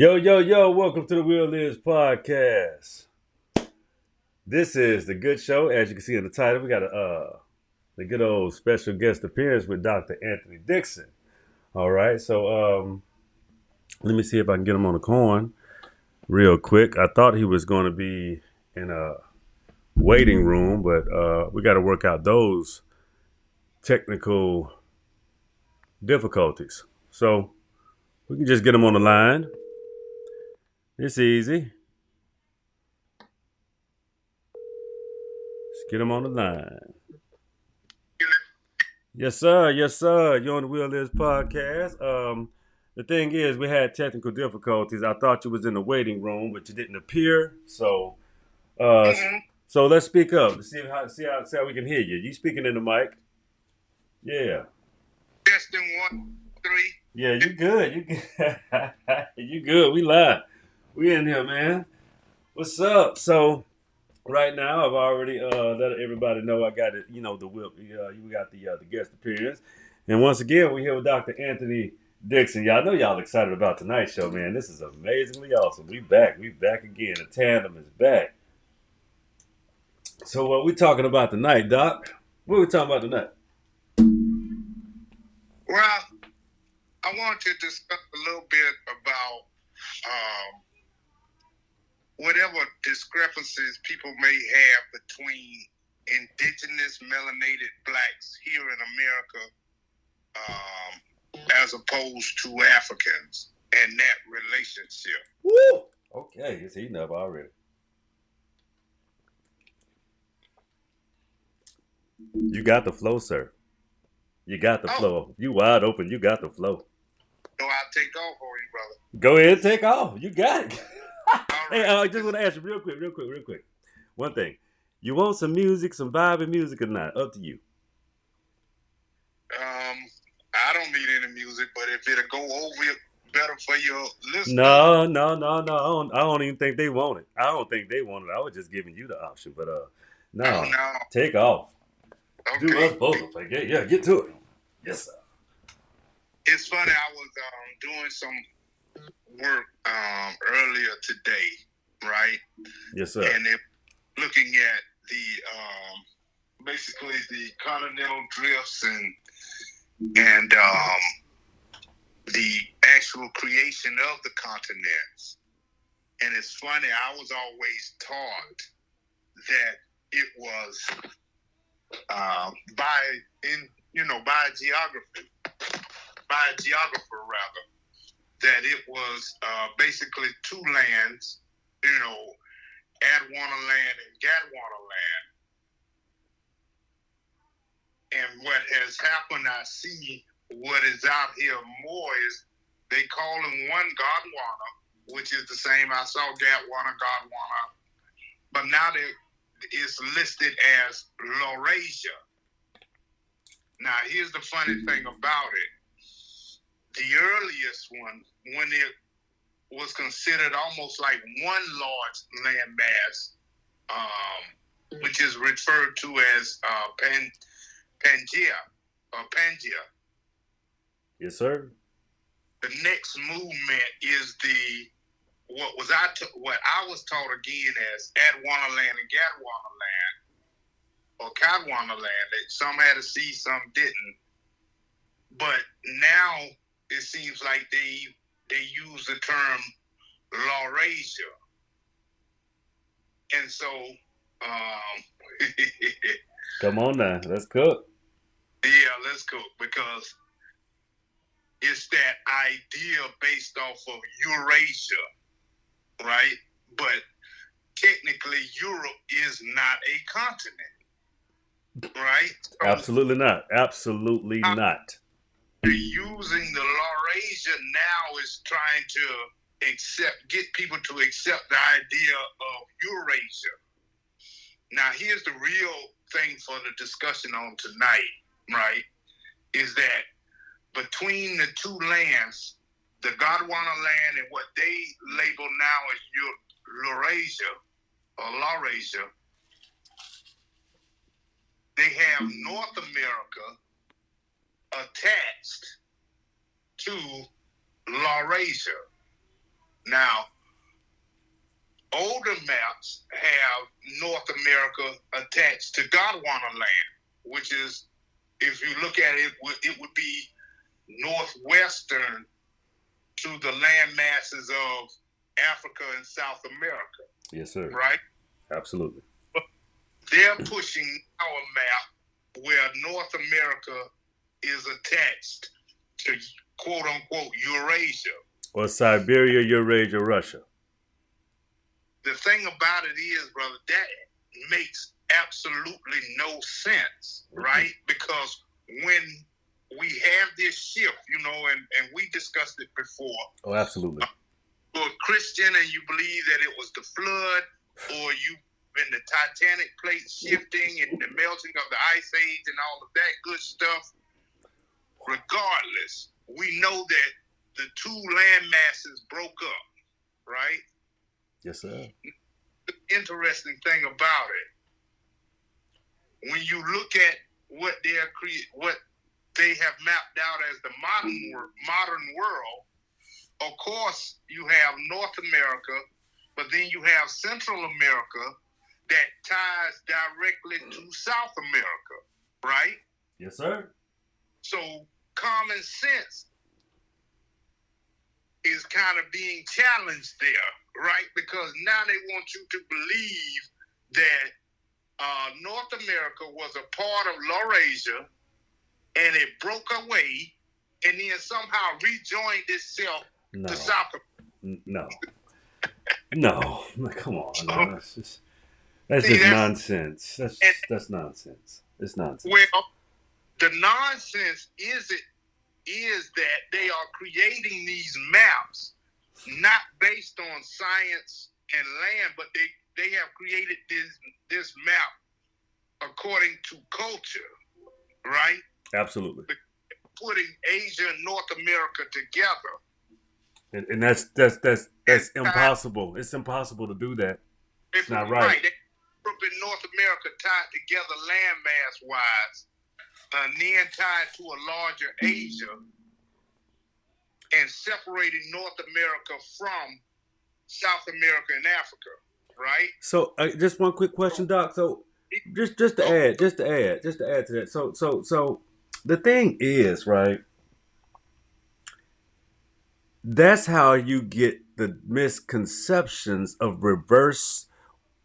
Yo, yo, yo, welcome to the Will Lives podcast. This is the good show. As you can see in the title, we got the good old special guest appearance with Dr. Anthony Dixon. All right, so let me see if I can get him on the corn real quick. I thought he was going to be in a waiting room, but we got to work out those technical difficulties. So we can just get him on the line. It's easy. Let's get him on the line. Yes, sir. Yes, sir. You're on the Will Lives podcast. The thing is, we had technical difficulties. I thought you was in the waiting room, but you didn't appear. Uh, Mm-hmm. so let's speak up. See how we can hear you. You speaking in the mic? Yeah. Testing 1, 2, 3. Yeah, you good. You good. You good. We live. We in here, man. What's up? So right now, I've already let everybody know I got it. You know the whip. We got the guest appearance, and once again, we're here with Dr. Anthony Dixon. Y'all know y'all excited about tonight's show, man. This is amazingly awesome. We back. We back again. The tandem is back. So what we talking about tonight, Doc? What are we talking about tonight? Well, I want to discuss a little bit about whatever discrepancies people may have between indigenous melanated blacks here in America as opposed to Africans and that relationship. Woo! Okay, it's heating up already. You got the flow, sir. You got the flow. You wide open. You got the flow. So I'll take off for you, brother. Go ahead, take off. You got it. Hey, Right. I just want to ask you real quick. One thing. You want some music, some vibing music or not? Up to you. I don't need any music, but if it'll go over it better for your listeners. No. I don't even think they want it. I don't think they want it. I was just giving you the option, but no. Oh, no. Take off. Okay. Do us both. Like, yeah, get to it. Yes, sir. It's funny. I was doing some work earlier today, right? Yes, sir. And looking at the basically the continental drifts and the actual creation of the continents. And it's funny. I was always taught that it was by a geographer rather, that it was basically two lands, Adwana land and Gadwana land. And what has happened, I see what is out here more is they call them one Godwana, which is the same. I saw Gadwana, Godwana, but now it's listed as Laurasia. Now, here's the funny thing about it. The earliest one, when it was considered almost like one large landmass, which is referred to as Pangea or Pangea. Yes, sir. The next movement is what I was taught again as Adwana land and Gadwana land, or Kadwana land. Some had a C, some didn't. But now it seems like they use the term Laurasia. And so Come on now, let's cook. yeah, let's go, because it's that idea based off of Eurasia, right? But technically Europe is not a continent, right? So Absolutely not. Absolutely not. using the Laurasia now is trying to get people to accept the idea of Eurasia. Now, here's the real thing for the discussion on tonight, right? Is that between the two lands, the Gondwana land and what they label now as Laurasia or Laurasia, they have North America attached to Laurasia. Now, older maps have North America attached to Gondwana land, which is, if you look at it, it would be northwestern to the land masses of Africa and South America. Yes, sir. Right? Absolutely. But they're pushing our map where North America is attached to quote unquote Eurasia. Or Siberia, Eurasia, Russia. The thing about it is, brother, that makes absolutely no sense, right? Because when we have this shift, and we discussed it before. Oh, absolutely. You're a Christian and you believe that it was the flood, or you in the Titanic plate shifting and the melting of the ice age and all of that good stuff. Regardless, we know that the two land masses broke up, right? Yes, sir. The interesting thing about it, when you look at what they have mapped out as the modern world, of course you have North America, but then you have Central America that ties directly to South America, right? Yes, sir. So common sense is kind of being challenged there, right? Because now they want you to believe that North America was a part of Laurasia and it broke away and then somehow rejoined itself to South America. No, come on. No. That's just nonsense. That's nonsense. It's nonsense. Well, the nonsense is that they are creating these maps not based on science and land, but they have created this map according to culture, right? Absolutely. Putting Asia and North America together. And that's impossible. It's impossible to do that. It's not right. Europe and North America tied together landmass wise, and then tied to a larger Asia, and separating North America from South America and Africa, right? So just one quick question, Doc. So just to add to that. So the thing is, right? That's how you get the misconceptions of reverse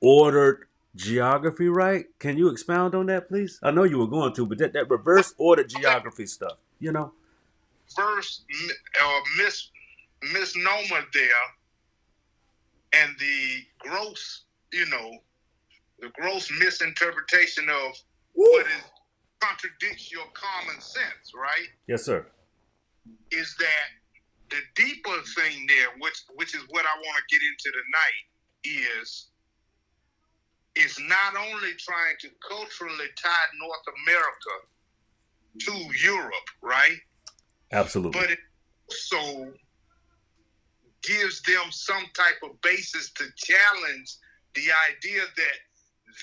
ordered geography, right? Can you expound on that, please? I know you were going to, but that reverse ordered geography stuff, misnomer there, and the gross misinterpretation of what contradicts your common sense, right? Yes, sir. Is that the deeper thing there, which is what I want to get into tonight, is it's not only trying to culturally tie North America to Europe, right? Absolutely. But it also gives them some type of basis to challenge the idea that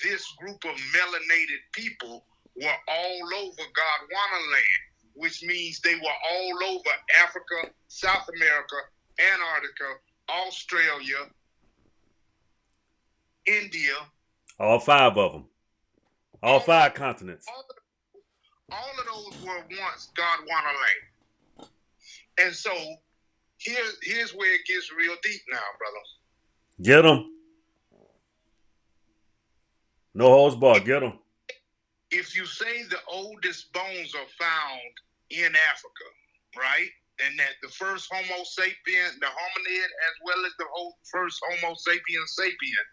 this group of melanated people were all over Gondwana land, which means they were all over Africa, South America, Antarctica, Australia, India. All five of them. All five continents. All of those were once Gondwana land. And so here's where it gets real deep now, brother. Get them. No holds barred. Get them. If you say the oldest bones are found in Africa, right? And that the first Homo sapien, the hominid, as well as the first Homo sapiens sapien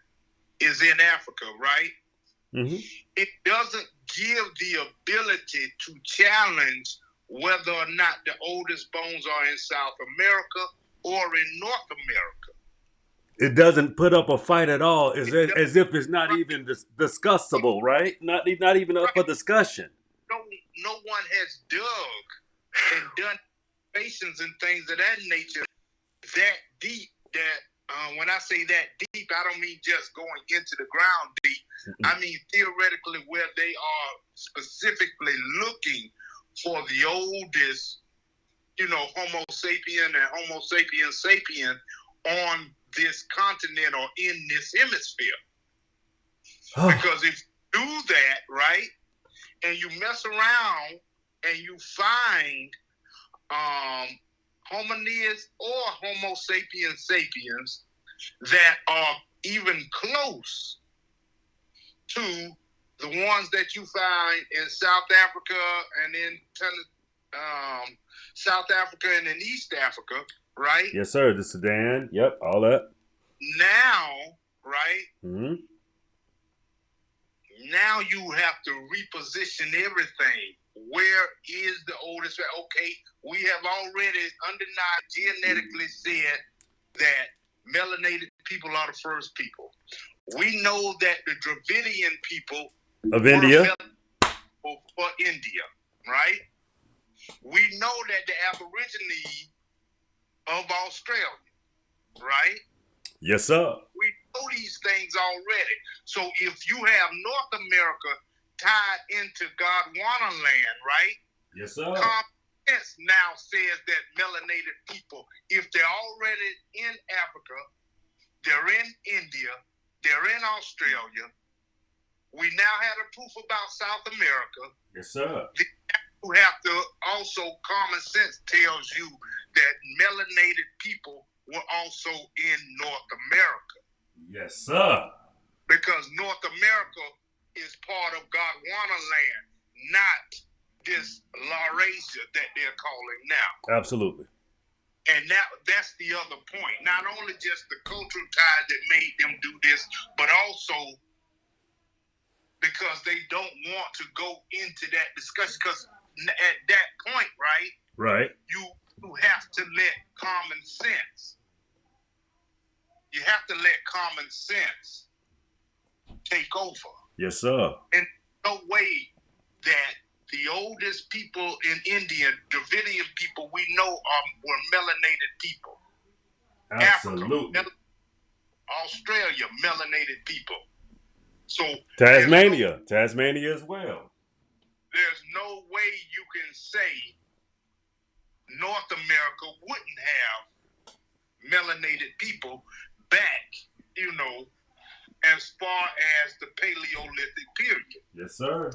is in Africa, right? Mm-hmm. It doesn't give the ability to challenge whether or not the oldest bones are in South America or in North America. It doesn't put up a fight at all, as if it's not even discussable, right? Not even up for discussion. No one has dug and done patients and things of that nature that deep that when I say that deep, I don't mean just going into the ground deep. I mean theoretically where they are specifically looking for the oldest, Homo sapien and Homo sapiens sapien on this continent or in this hemisphere. Because if you do that, right, and you mess around and you find hominids or Homo sapiens sapiens that are even close to the ones that you find in South Africa and in South Africa and in East Africa, right? Yes, sir. The Sudan. Yep, all that. Now, right? Mm-hmm. Now you have to reposition everything. Where is the oldest? Okay, we have already undeniably genetically said that melanated people are the first people. We know that the Dravidian people of India for India, right? We know that the Aborigines of Australia, right? Yes, sir. We know these things already. So if you have North America tied into Gondwana land, right? Yes, sir. Common sense now says that melanated people, if they're already in Africa, they're in India, they're in Australia. We now have a proof about South America. Yes, sir. You have to also, common sense tells you that melanated people were also in North America. Yes, sir. Because North America is part of Gondwana land, not this Laurasia that they're calling now. Absolutely. And that's the other point. Not only just the cultural ties that made them do this, but also because they don't want to go into that discussion. Because at that point, right, you have to let common sense. You have to let common sense take over. Yes, sir. And no way that the oldest people in India, Dravidian people we know were melanated people. Absolutely. Africa, Australia, melanated people. So Tasmania as well. There's no way you can say North America wouldn't have melanated people back, as far as the Paleolithic period. Yes, sir.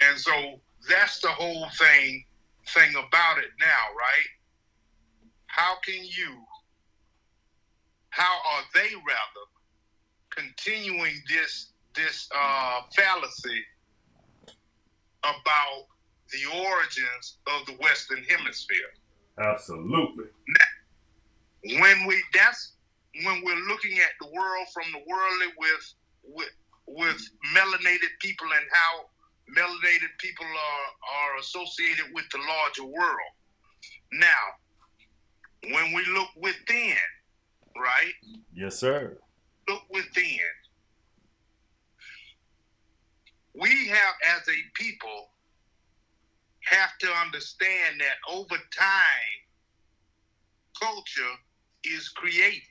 And so that's the whole thing about it now, right? How are they rather continuing this fallacy about the origins of the Western Hemisphere? Absolutely. Now, when we're looking at the world from the worldly with melanated people and how melanated people are associated with the larger world. Now, when we look within, right? Yes, sir. Look within. We have, as a people, have to understand that over time, culture is created,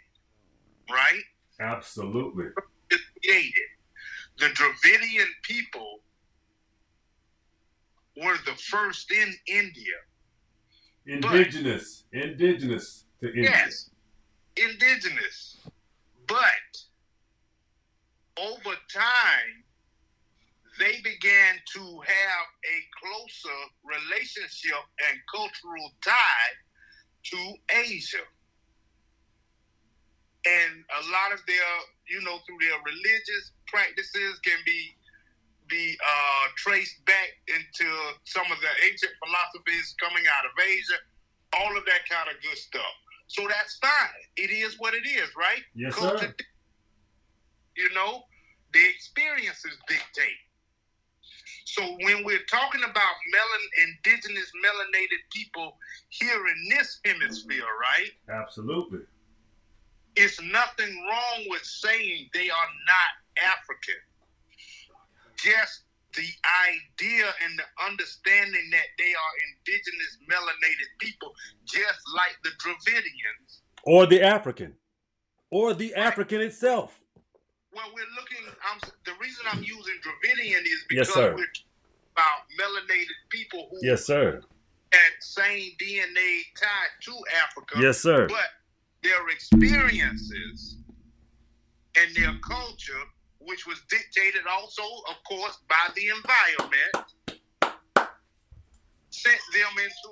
right? Absolutely. It's created. The Dravidian people were the first in India. Indigenous to India. Yes, indigenous. But over time, they began to have a closer relationship and cultural tie to Asia. And a lot of their, through their religious practices can be traced back into some of the ancient philosophies coming out of Asia, all of that kind of good stuff. So that's fine. It is what it is, right? Yes, culture, sir. The experiences dictate. So when we're talking about indigenous melanated people here in this hemisphere, right? Absolutely. It's nothing wrong with saying they are not African. Just the idea and the understanding that they are indigenous melanated people, just like the Dravidians. Or the African. Or the African itself. Well, we're looking, the reason I'm using Dravidian is because yes, sir. We're talking about melanated people who yes, sir. had same DNA tied to Africa. Yes, sir. But their experiences and their culture, which was dictated also, of course, by the environment, sent them into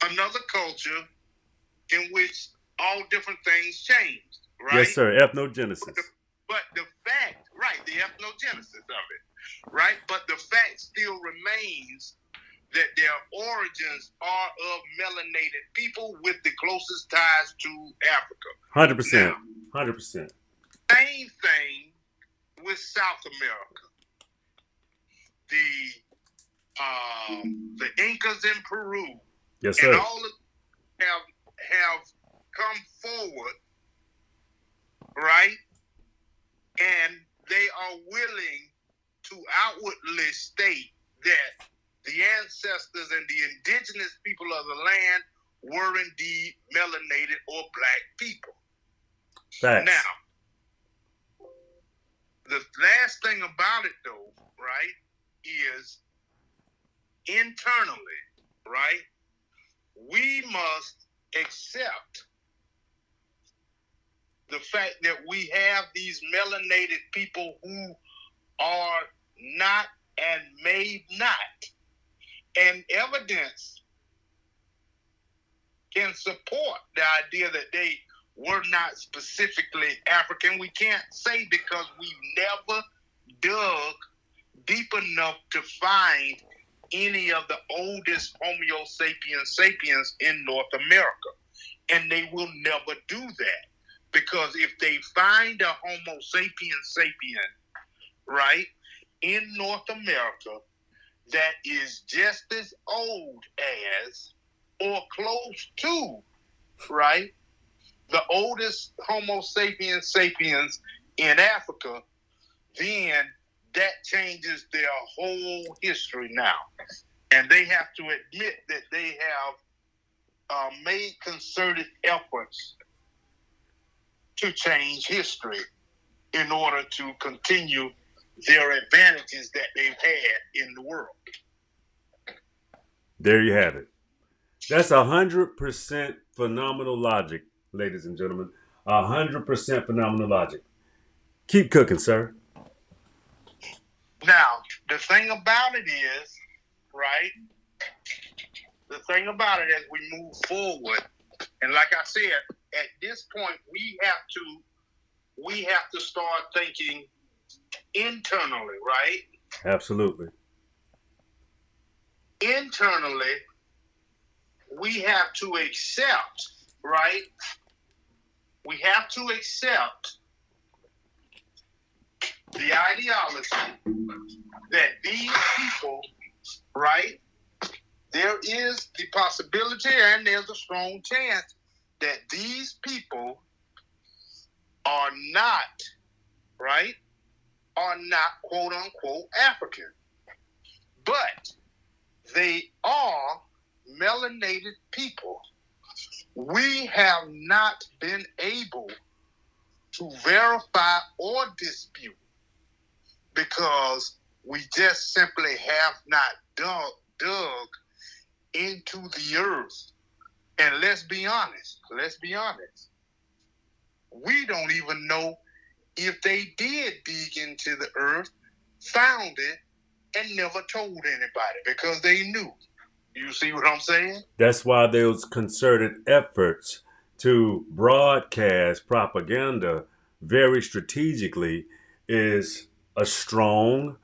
another culture in which all different things changed, right? Yes, sir. Ethnogenesis. But the fact, right, the ethnogenesis of it, right? But the fact still remains that their origins are of melanated people with the closest ties to Africa. 100%. Now, 100%. same thing with South America. The Incas in Peru, Yes, sir. and all of them have come forward, right? And they are willing to outwardly state that the ancestors and the indigenous people of the land were indeed melanated or black people. Facts. Now, the last thing about it, though, right, is internally, right, we must accept the fact that we have these melanated people who are not and made not. And evidence can support the idea that they were not specifically African. We can't say because we've never dug deep enough to find any of the oldest Homo sapiens in North America. And they will never do that. Because if they find a Homo sapien, right, in North America that is just as old as or close to, right, the oldest Homo sapiens in Africa, then that changes their whole history now. And they have to admit that they have made concerted efforts to change history in order to continue their advantages that they've had in the world. There you have it. That's 100% phenomenal logic, ladies and gentlemen. 100% phenomenal logic. Keep cooking, sir. Now, the thing about it is, right, the thing about it as we move forward, and like I said, at this point, we have to start thinking internally, right? Absolutely. Internally, we have to accept, right? We have to accept the ideology that these people, right, there is the possibility and there's a strong chance that these people are not, right, are not quote unquote African. But they are melanated people. We have not been able to verify or dispute because we just simply have not dug into the earth. And let's be honest. We don't even know if they did dig into the earth, found it, and never told anybody because they knew. You see what I'm saying? That's why those concerted efforts to broadcast propaganda very strategically is a strong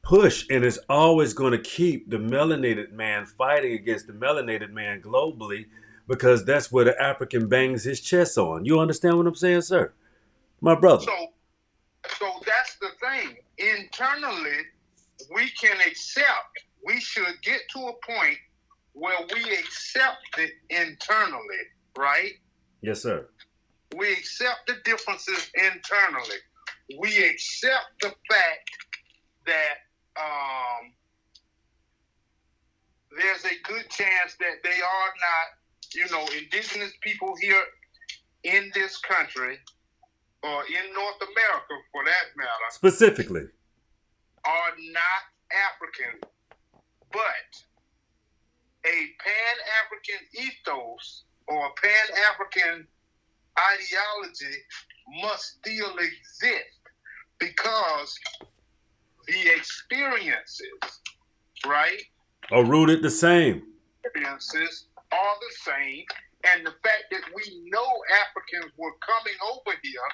push, and it's always going to keep the melanated man fighting against the melanated man globally because that's where the African bangs his chest on. You understand what I'm saying, sir? My brother. So that's the thing. Internally, we should get to a point where we accept it internally, right? Yes, sir. We accept the differences internally. We accept the fact that there's a good chance that they are not, indigenous people here in this country or in North America, for that matter, specifically, are not African. But a Pan-African ethos or Pan-African ideology must still exist because the experiences, right? Are rooted the same. Experiences are the same, and the fact that we know Africans were coming over here,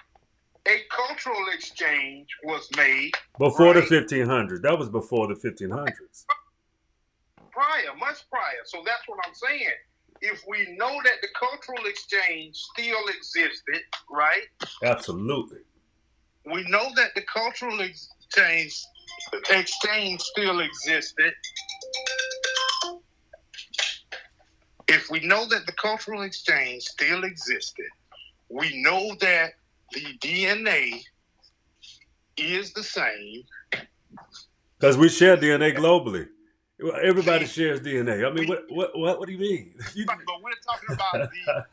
a cultural exchange was made. Before right? the 1500s. That was before the 1500s. Prior, much prior. So that's what I'm saying. If we know that the cultural exchange still existed, right? Absolutely. We know that the cultural exchange still existed. If we know that the cultural exchange still existed, we know that the DNA is the same. Because we share DNA globally. Everybody shares DNA. I mean, what do you mean? But we're talking about the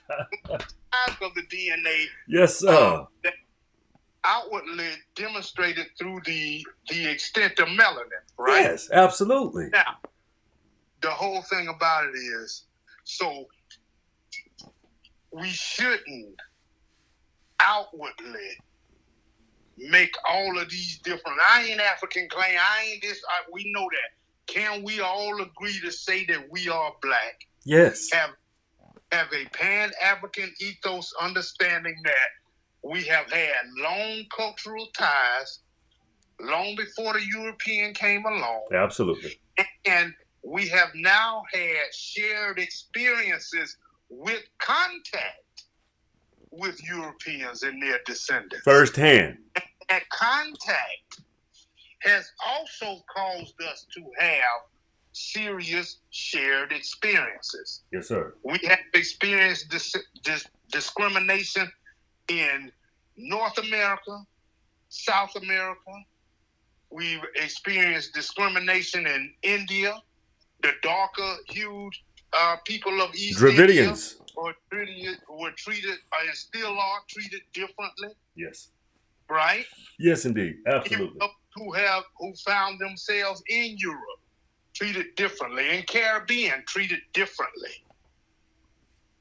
size of the DNA. Yes, sir. That outwardly demonstrated through the extent of melanin, right? Yes, absolutely. Now, the whole thing about it is, so we shouldn't outwardly make all of these different. I ain't African claim. I ain't this. We know that. Can we all agree to say that we are black? Yes. Have a Pan-African ethos, understanding that we have had long cultural ties long before the European came along. Absolutely. And we have now had shared experiences with contact with Europeans and their descendants. Firsthand. That contact has also caused us to have serious shared experiences. Yes, sir. We have experienced discrimination in North America, South America. We've experienced discrimination in India. The darker hued people of East Dravidians India were treated and still are treated differently. Yes. Right? Yes, indeed. Absolutely. Who found themselves in Europe treated differently, in Caribbean treated differently.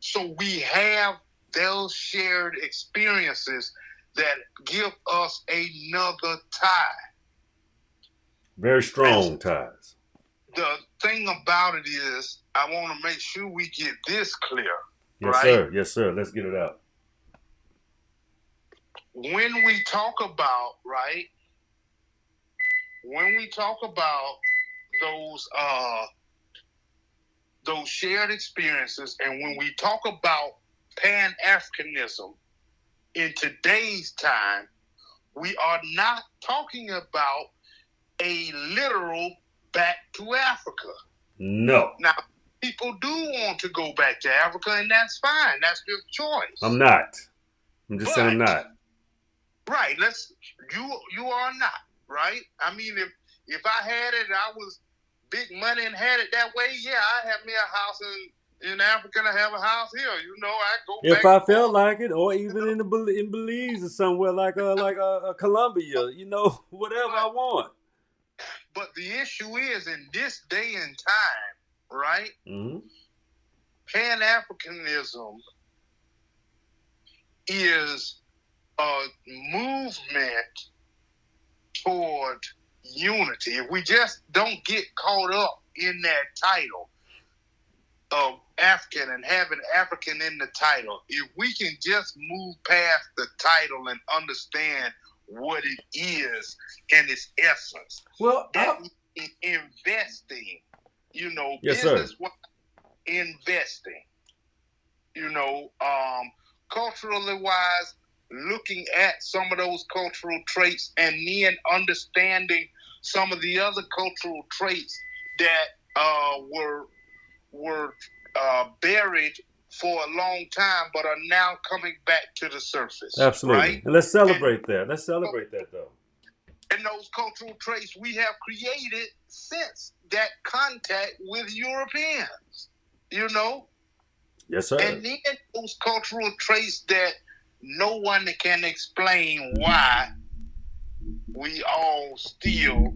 So we have those shared experiences that give us another tie. Very strong ties. The thing about it is, I want to make sure we get this clear. Yes, right? sir. Yes, sir. Let's get it out. When we talk about, right? When we talk about those shared experiences, and when we talk about Pan-Africanism in today's time, we are not talking about a literal back to Africa. No. Now, people do want to go back to Africa, and that's fine. That's their choice. I'm not. I'm just saying I'm not. Right. You are not, right? I mean, if I had it, I was big money and had it that way, yeah, I have me a house in Africa and I have a house here. You know, I go if back. I felt like it, or even in Belize or somewhere like Colombia, you know, whatever I want. But the issue is, in this day and time, right? Mm-hmm. Pan-Africanism is a movement toward unity. If we just don't get caught up in that title of African and having African in the title, if we can just move past the title and understand what it is and its essence, well, that means investing, you know, yes, business investing, you know, culturally wise, looking at some of those cultural traits and then understanding some of the other cultural traits that were buried for a long time but are now coming back to the surface. Absolutely. Right? And let's celebrate that. Let's celebrate that, though. And those cultural traits we have created since that contact with Europeans, you know? Yes, sir. And then those cultural traits that no one can explain why we all still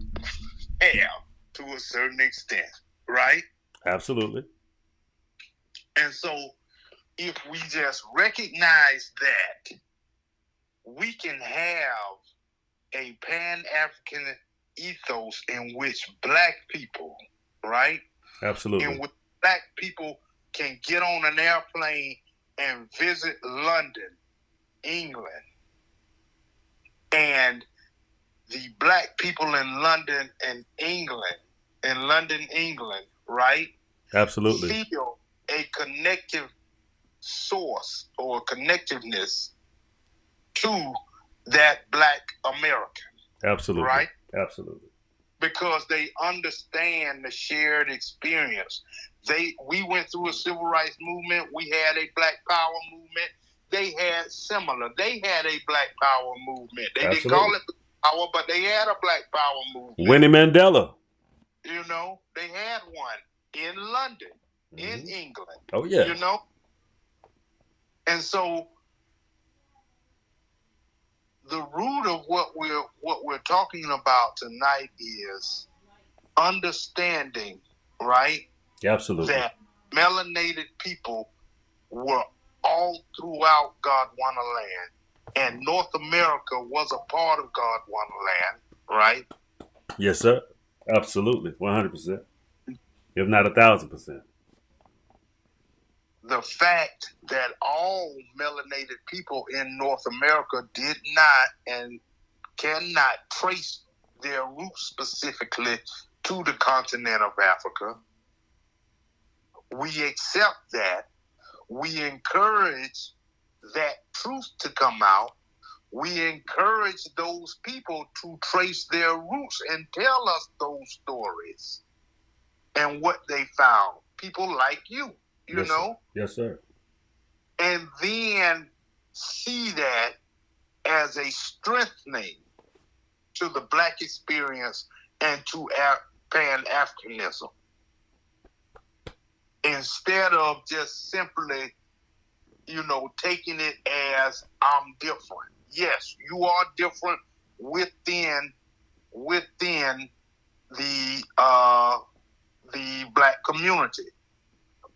have to a certain extent, right? Absolutely. And so if we just recognize that, we can have a Pan-African ethos in which black people, right? Absolutely. In which black people can get on an airplane and visit London, England. And the black people in London, England, right? Absolutely. Feel a connective source or connectiveness to that black American. Absolutely. Right? Absolutely. Because they understand the shared experience. We went through a civil rights movement. We had a black power movement. They had similar. They had a black power movement. They didn't call it power, but they had a black power movement. Winnie Mandela. You know, they had one in London, in England. Oh yeah. You know? And so the root of what we're talking about tonight is understanding, right? Absolutely. That melanated people were all throughout Godwana land, and North America was a part of Godwana land, right? Yes, sir. Absolutely, 100%, if not 1,000%. The fact that all melanated people in North America did not and cannot trace their roots specifically to the continent of Africa, we accept that. We encourage that truth to come out. We encourage those people to trace their roots and tell us those stories and what they found. People like you Yes, know? Sir. Yes, sir. And then see that as a strengthening to the black experience and to Pan-Africanism. Instead of just simply, taking it as I'm different. Yes, you are different within the black community.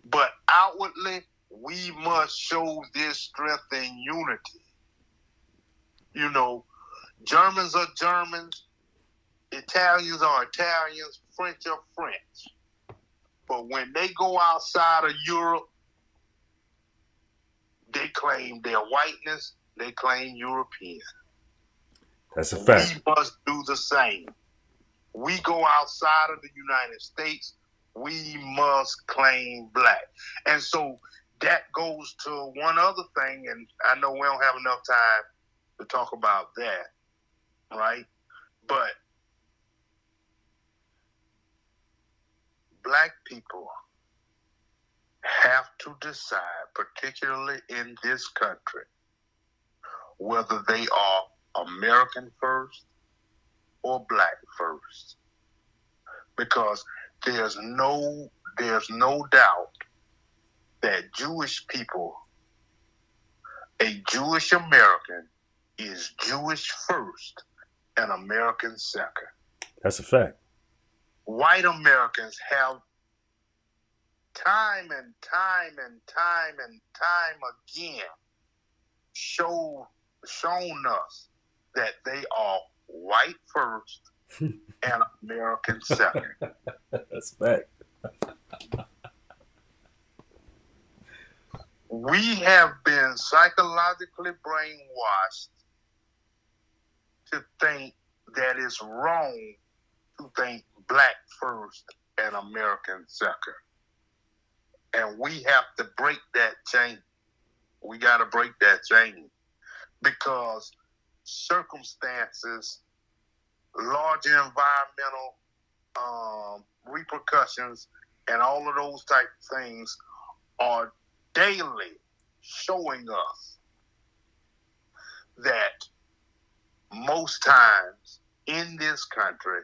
But outwardly, we must show this strength and unity. Germans are Germans, Italians are Italians, French are French. But when they go outside of Europe, they claim their whiteness, they claim European. That's a fact. We must do the same. We go outside of the United States, we must claim black. And so that goes to one other thing, and I know we don't have enough time to talk about that, right? But black people have to decide, particularly in this country, whether they are American first or black first. Because there's no doubt that Jewish people, a Jewish American, is Jewish first and American second. That's a fact. White Americans have time and time again shown us that they are white first and American second. That's a fact. We have been psychologically brainwashed to think that it's wrong to think black first and American second. And we have to break that chain. We got to break that chain because circumstances, large environmental repercussions, and all of those type of things are daily showing us that most times in this country,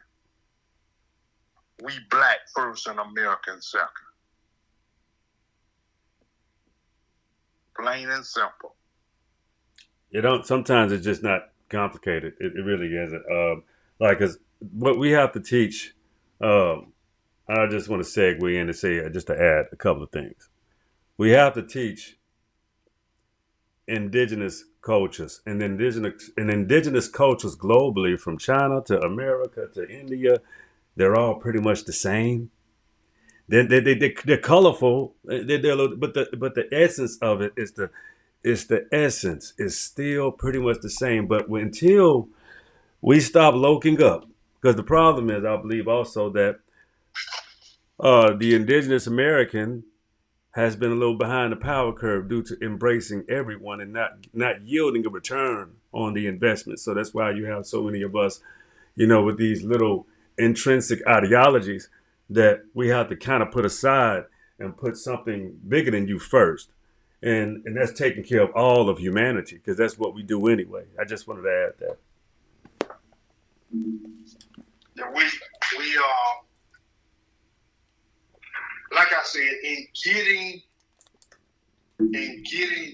we black first and American second. Plain and simple. Sometimes it's just not complicated. It really isn't. Cause what we have to teach I just want to segue in and say, just to add a couple of things. We have to teach indigenous cultures and indigenous cultures globally, from China to America to India. They're all pretty much the same. They're colorful. But the essence of it is the essence is still pretty much the same. But until we stop loking up, because the problem is, I believe also that the indigenous American has been a little behind the power curve due to embracing everyone and not yielding a return on the investment. So that's why you have so many of us, with these little intrinsic ideologies that we have to kind of put aside and put something bigger than you first. And that's taking care of all of humanity, because that's what we do anyway. I just wanted to add that. Yeah, we like I said, in getting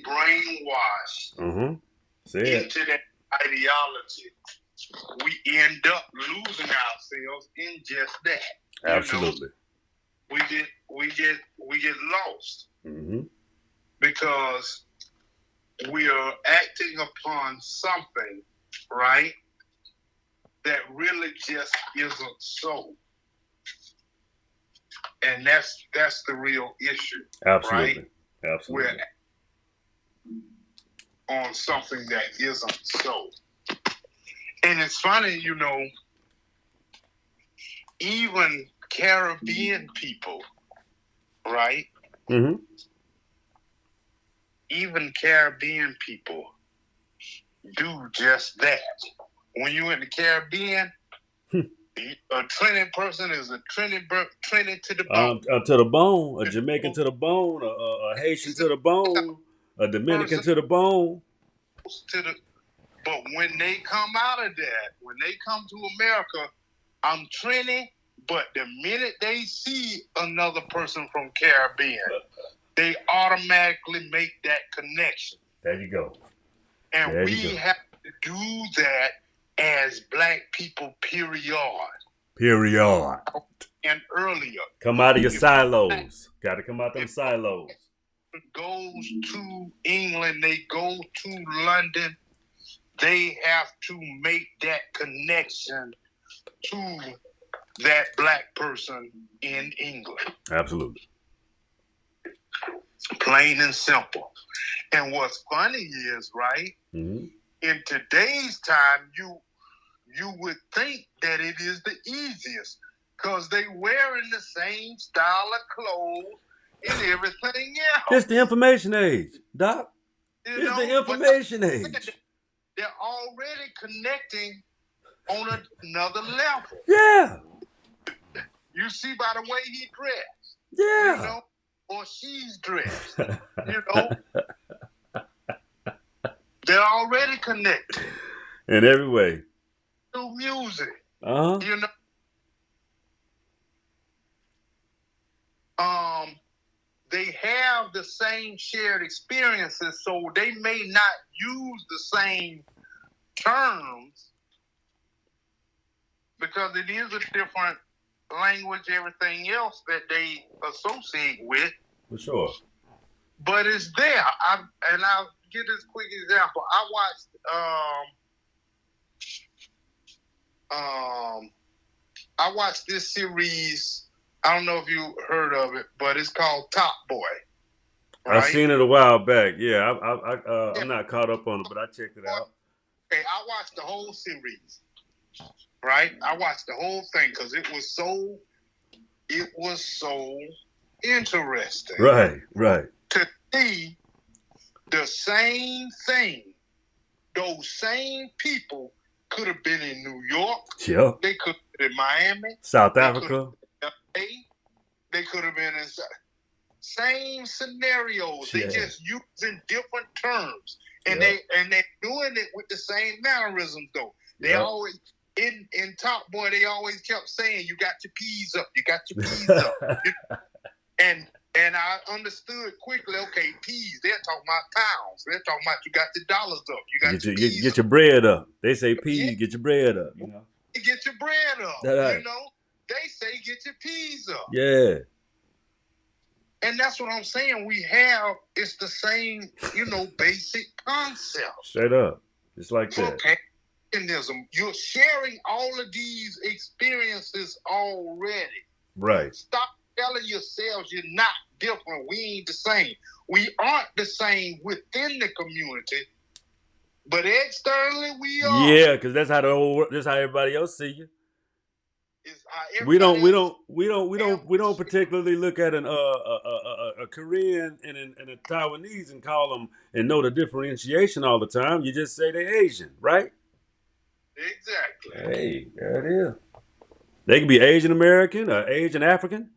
brainwashed into that ideology, we end up losing ourselves in just that. Absolutely. We get lost because we are acting upon something, right, that really just isn't so. And that's the real issue. Absolutely. Right? Absolutely. We're on something that isn't so. And it's funny, even Caribbean people, right? Mm-hmm. Even Caribbean people do just that. When you're in the Caribbean, a trending person is a trending to the bone. To the bone. A Jamaican to the bone. A Haitian to the bone. A Dominican to the bone. But when they come out of that, when they come to America, I'm trending. But the minute they see another person from Caribbean, they automatically make that connection. There you go. And we have to do that as black people, period. And earlier. Come out of your silos. Got to come out them silos. Goes to England, they go to London, they have to make that connection to that black person in England. Absolutely. Plain and simple. And what's funny is, right, in today's time, you would think that it is the easiest because they wearing the same style of clothes and everything else. It's the information age, Doc. It's the information age. They're already connecting on another level. Yeah. You see by the way he dressed. Yeah. Or she's dressed. They're already connected. In every way. Through music. They have the same shared experiences, so they may not use the same terms because it is a different language, everything else that they associate with. For sure. But it's there. I'll give this quick example. I watched this series. I don't know if you heard of it, but it's called Top Boy. Right? I've seen it a while back. Yeah, I'm not caught up on it, but I checked it out. Okay, I watched the whole series. Right? I watched the whole thing because it was so interesting. Right. To see the same thing, those same people could have been in New York. Yeah. They could have been in Miami. South Africa. They could have been in same scenarios. Yeah. They just using different terms. And they're doing it with the same mannerisms though. They always in Top Boy, they always kept saying, "You got your P's up. You got your P's up." And I understood quickly. Okay, P's. They're talking about pounds. They're talking about you got the dollars up. You got get your bread up. They say P's. Get your bread up. Get your bread up. Right. They say get your P's up. Yeah. And that's what I'm saying. It's the same, basic concept. Straight up. Just like that. Mechanism. You're sharing all of these experiences already. Right. Stop telling yourselves you're not different. We ain't the same. We aren't the same within the community, but externally we are. Yeah, because that's how that's how everybody else see you. We don't particularly look at a Korean and a Taiwanese and call them and know the differentiation all the time. You just say they're Asian, right? Exactly. Hey, there it is. They can be Asian American or Asian African,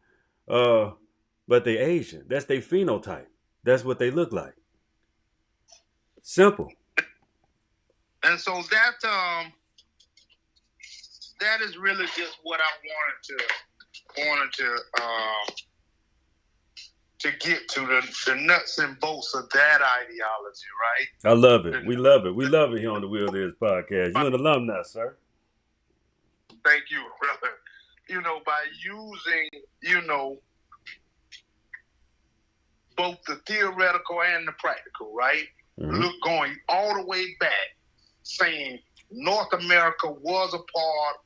but they Asian. That's their phenotype. That's what they look like. Simple. And so that is really just what I wanted to get to the nuts and bolts of that ideology, right? I love it. We love it. We love it here on the Wheel Is podcast. You're an alumni, sir. Thank you, brother. By using, both the theoretical and the practical, right? Mm-hmm. Look, going all the way back, saying North America was a part.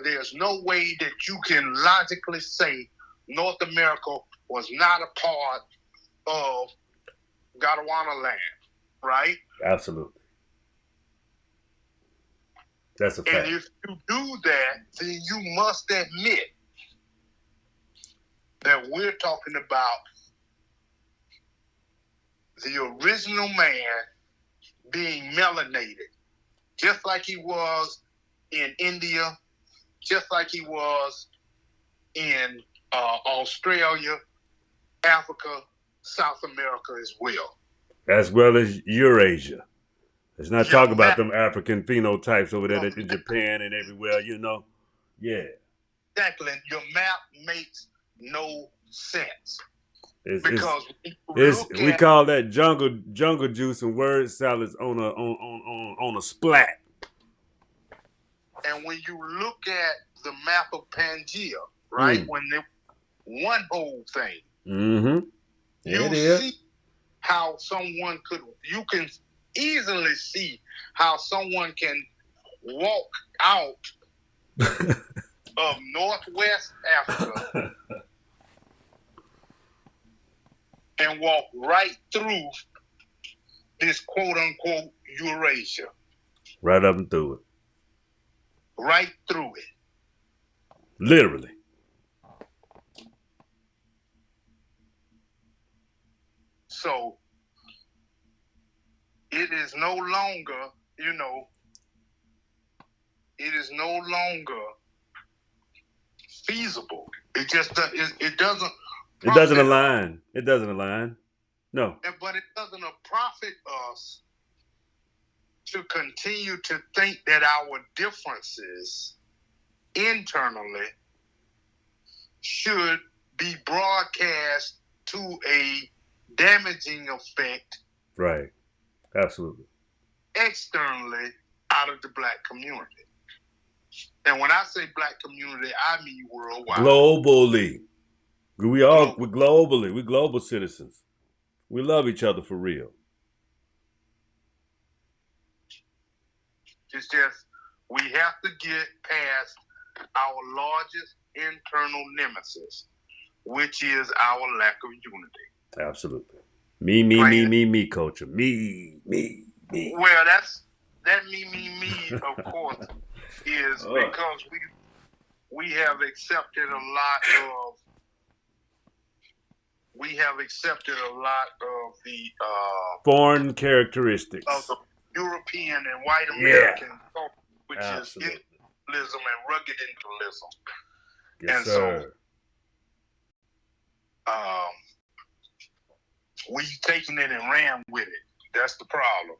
There's no way that you can logically say North America was not a part of Gondwana land, right? Absolutely. That's a fact. And if you do that, then you must admit that we're talking about the original man being melanated, just like he was in India, just like he was in Australia, Africa, South America as well. As well as Eurasia. Let's not talk about them African phenotypes over there in Japan and everywhere, Yeah. Exactly. Your map makes no sense. We call that jungle juice and word salads on a splat. And when you look at the map of Pangea, right? When they one whole thing, you see how you can easily see how someone can walk out of Northwest Africa and walk right through this quote-unquote Eurasia. Right up and through it. Right through it. Literally. So, it is no longer, feasible. It just it doesn't. It doesn't align. It doesn't align. No. But it doesn't profit us to continue to think that our differences internally should be broadcast to a damaging effect. Right. Absolutely. Externally out of the black community. And when I say black community, I mean worldwide. Globally. We're global citizens. We love each other for real. It's just, we have to get past our largest internal nemesis, which is our lack of unity. Absolutely. Me culture. Me. Well, that me, of course, is because we have accepted a lot of the foreign characteristics of the European and white American culture, which is individualism and rugged individualism. Yes, and sir. So we've taken it and ran with it. That's the problem.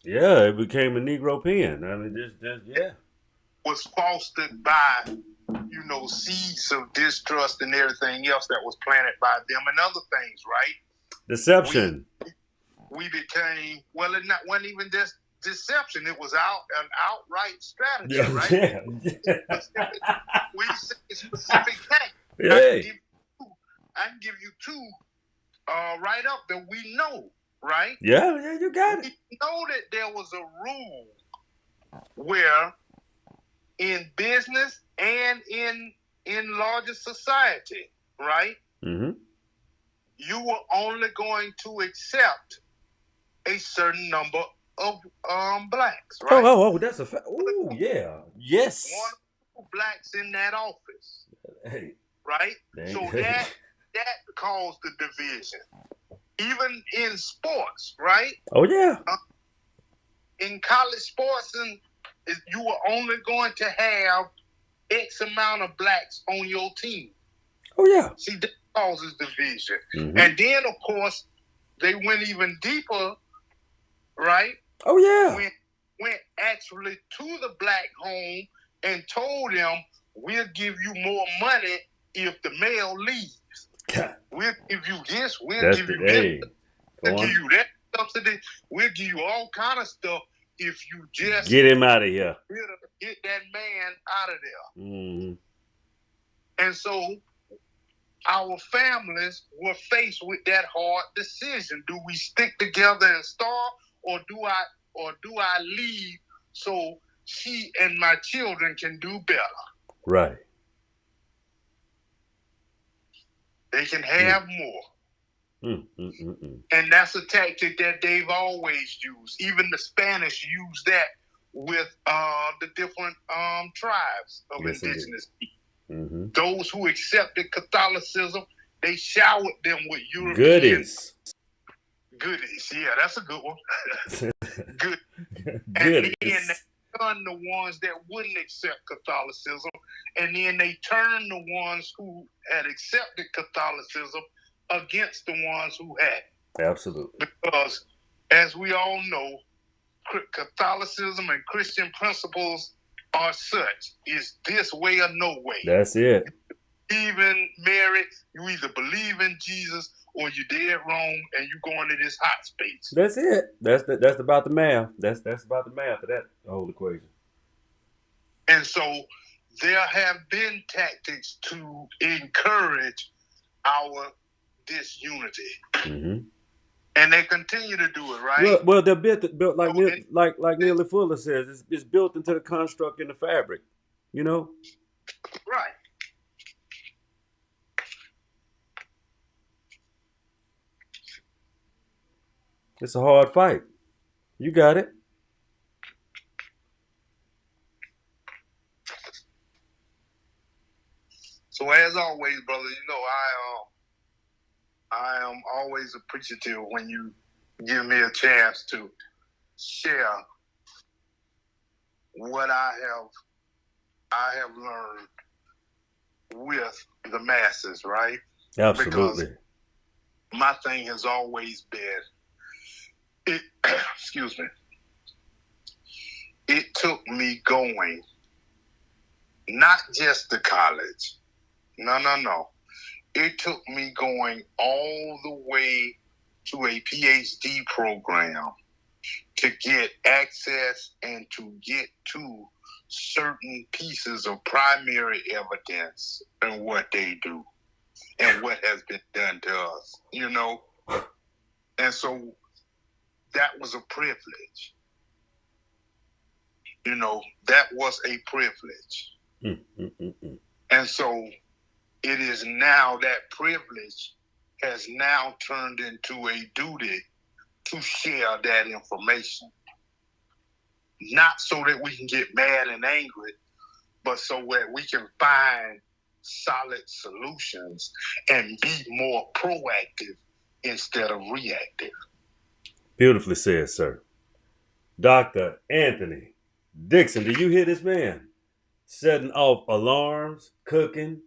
Yeah, it became a Negro pen. I mean, It was fostered by, seeds of distrust and everything else that was planted by them and other things, right? Deception. We became, it wasn't even just deception. It was an outright strategy, Yeah, right? yeah. We say specific tactics. Hey. I can give you two right up that we know, right? Yeah, you got it. We know that there was a rule where in business and in larger society, right? Mm-hmm. You were only going to accept a certain number of blacks, right? Oh, that's a fact. Oh, yeah. Yes. One or two blacks in that office, Hey. right? Dang. So that caused the division. Even in sports, right? Oh, yeah. In college sports, and you were only going to have X amount of blacks on your team. Oh, yeah. See, that causes division. Mm-hmm. And then, of course, they went even deeper, right? Oh, yeah. Went actually to the black home and told them, we'll give you more money if the male leaves. God. We'll give you this. We'll That's give the you this. We'll Go give on. you that subsidy. We'll give you all kind of stuff if you just Get him out of here. get that man out of there. Mm-hmm. And so our families were faced with that hard decision. Do we stick together and starve, or do I leave so she and my children can do better? Right. They can have more. And that's a tactic that they've always used. Even the Spanish used that with the different tribes of indigenous people. Mm-hmm. Those who accepted Catholicism, they showered them with European Goodies. Yeah, that's a good one. Good. And Goodies. then they turned the ones that wouldn't accept Catholicism, and then they turned the ones who had accepted Catholicism against the ones who had. Absolutely. Because, as we all know, Catholicism and Christian principles are such. It's this way or no way. That's it. Even Mary, you either believe in Jesus or you're dead wrong and you're going to this hot space. That's it. That's about the math. That's about the math of that whole equation. And so there have been tactics to encourage our disunity. Mm-hmm. And they continue to do it, right? Well, they're built like Neely Fuller says. It's built into the construct in the fabric. You know. Right. It's a hard fight. You got it. So as always, brother, you know I am always appreciative when you give me a chance to share what I have learned with the masses, right? Absolutely. Because my thing has always been, excuse me, it took me going, not just to college. No. It took me going all the way to a PhD program to get access and to get to certain pieces of primary evidence and what they do and what has been done to us, you know? And so that was a privilege. You know, that was a privilege. And so it is now that privilege has now turned into a duty to share that information. Not so that we can get mad and angry, but so that we can find solid solutions and be more proactive instead of reactive. Beautifully said, sir. Dr. Anthony Dixon, do you hear this man? Setting off alarms, cooking,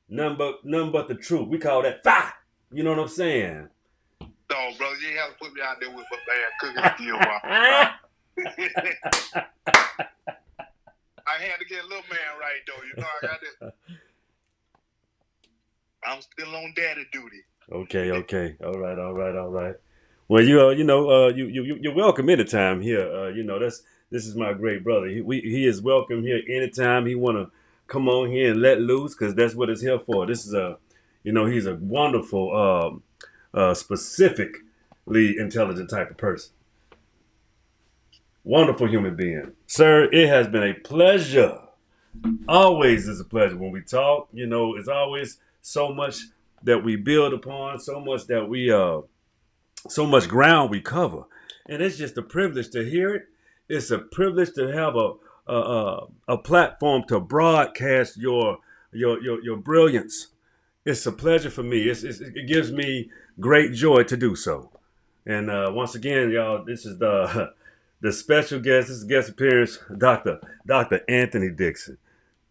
none but the truth. We call that fire. You know what I'm saying? No, brother, you ain't have to put me out there with my bad cooking skill. I had to get a little man right, though. You know, I got this. I'm still on daddy duty. Okay. All right. Well, you're welcome anytime here. This is my great brother. He is welcome here anytime he wanna come on here and let loose, because that's what it's here for. This is he's a wonderful, specifically intelligent type of person. Wonderful human being, sir. It has been a pleasure. Always is a pleasure when we talk. It's always so much that we build upon, so much ground we cover, and it's just a privilege to hear it. It's a privilege to have a platform to broadcast your brilliance. It's a pleasure for me. It gives me great joy to do so. And once again, y'all, this is the special guest. This is guest appearance, Dr. Anthony Dixon.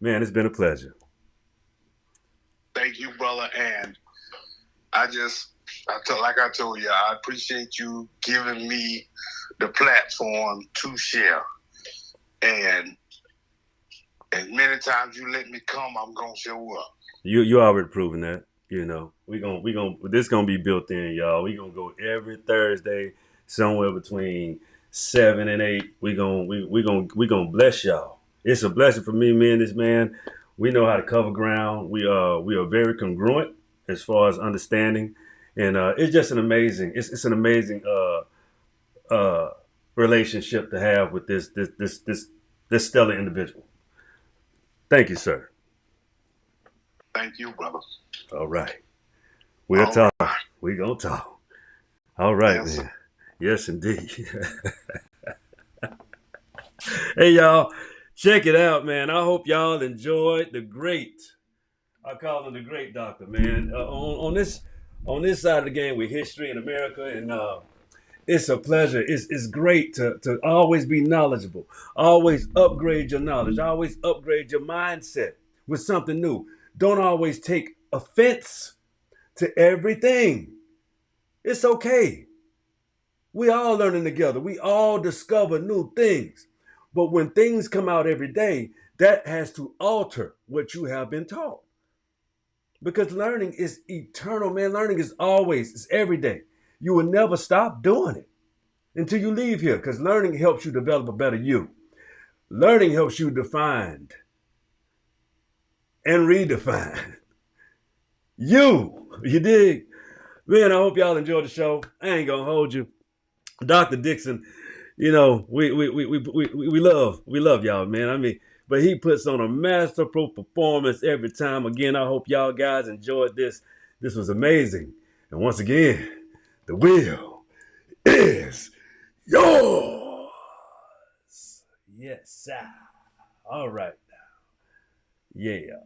Man, it's been a pleasure. Thank you, brother. And like I told you, I appreciate you giving me the platform to share. And as many times you let me come, I'm gonna show up. You already proven that. This gonna be built in, y'all. We gonna go every Thursday, somewhere between 7 and 8. We gonna bless y'all. It's a blessing for me and this man. We know how to cover ground. We are very congruent as far as understanding, and it's just it's an amazing relationship to have with this stellar individual. Thank you, sir. Thank you, brother. All right. We'll talk. We gonna talk. All right, yes, man. Yes, indeed. Hey, y'all, check it out, man. I hope y'all enjoyed the great. I call him the great doctor, man. On this side of the game with history in America, and it's a pleasure. It's great to always be knowledgeable, always upgrade your knowledge, always upgrade your mindset with something new. Don't always take offense to everything. It's okay. We all learning together. We all discover new things. But when things come out every day, that has to alter what you have been taught. Because learning is eternal, man. Learning is always, it's every day. You will never stop doing it until you leave here, because learning helps you develop a better you. Learning helps you define and redefine you dig? Man, I hope y'all enjoyed the show. I ain't gonna hold you. Dr. Dixon, we love y'all, man. I mean, but he puts on a masterful performance every time. Again, I hope y'all guys enjoyed this. This was amazing. And once again, the wheel is yours. Yes, sir. All right now. Yeah.